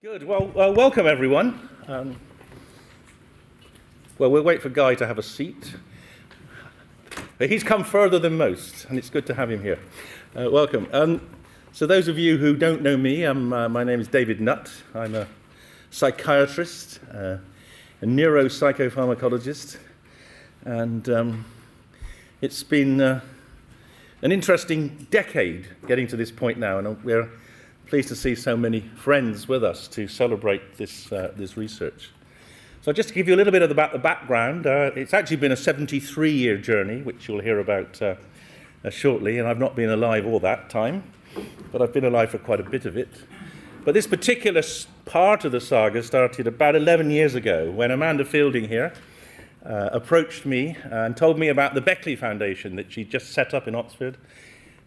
Good. Well, welcome everyone. We'll wait for Guy to have a seat. But he's come further than most, and it's good to have him here. Welcome. So those of you who don't know me, my name is David Nutt. I'm a psychiatrist, a neuropsychopharmacologist, and it's been an interesting decade getting to this point now, and we're pleased to see so many friends with us to celebrate this research. So just to give you a little bit about the background, it's actually been a 73-year journey, which you'll hear about shortly, and I've not been alive all that time, but I've been alive for quite a bit of it. But this particular part of the saga started about 11 years ago when Amanda Fielding here approached me and told me about the Beckley Foundation that she just set up in Oxford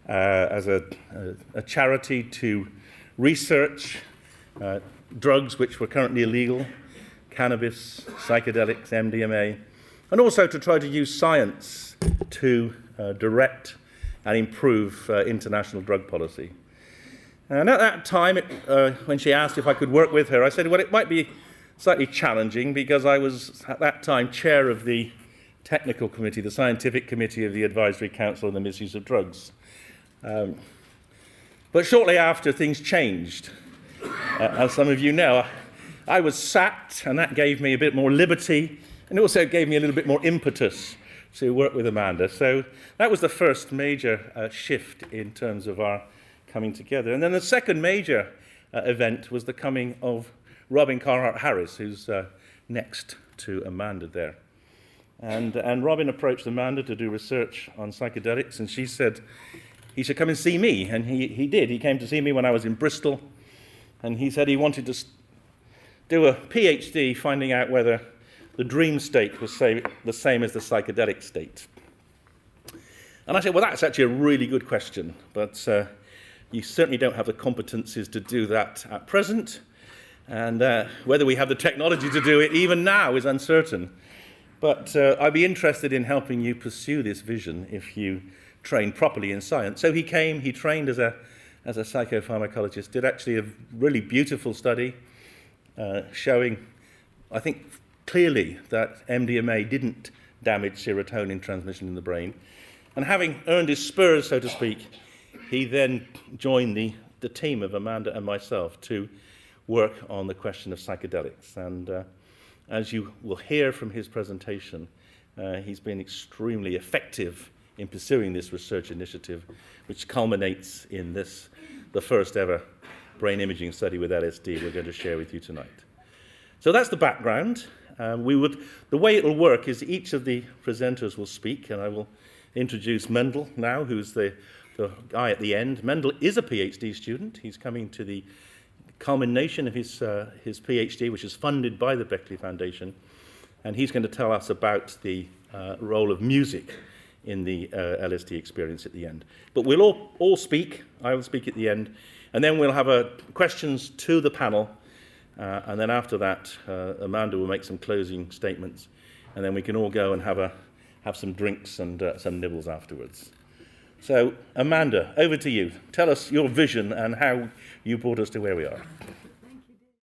as a charity to research drugs which were currently illegal, cannabis, psychedelics, MDMA, and also to try to use science to direct and improve international drug policy. And at that time, when she asked if I could work with her, I said, well, it might be slightly challenging because I was, at that time, chair of the technical committee, the scientific committee of the Advisory Council on the Misuse of Drugs. But shortly after, things changed. As some of you know, I was sacked, and that gave me a bit more liberty, and it also gave me a little bit more impetus to work with Amanda. So that was the first major shift in terms of our coming together. And then the second major event was the coming of Robin Carhart-Harris, who's next to Amanda there. And Robin approached Amanda to do research on psychedelics, and she said he should come and see me, and he did. He came to see me when I was in Bristol, and he said he wanted to do a PhD finding out whether the dream state was the same as the psychedelic state. And I said, well, that's actually a really good question, but you certainly don't have the competencies to do that at present, and whether we have the technology to do it even now is uncertain. But I'd be interested in helping you pursue this vision if you train properly in science. So he came, he trained as a psychopharmacologist, did actually a really beautiful study showing, I think, clearly that MDMA didn't damage serotonin transmission in the brain. And having earned his spurs, so to speak, he then joined the team of Amanda and myself to work on the question of psychedelics. And as you will hear from his presentation, he's been extremely effective in pursuing this research initiative, which culminates in the first ever brain imaging study with LSD we're going to share with you tonight. So that's the background. The way it will work is each of the presenters will speak, and I will introduce Mendel now, who's the guy at the end. Mendel is a PhD student. He's coming to the culmination of his PhD, which is funded by the Beckley Foundation, and he's going to tell us about the role of music in the LSD experience at the end. But we'll all speak. I will speak at the end, and then we'll have questions to the panel, and then after that, Amanda will make some closing statements, and then we can all go and have some drinks and some nibbles afterwards. So, Amanda, over to you. Tell us your vision and how you brought us to where we are.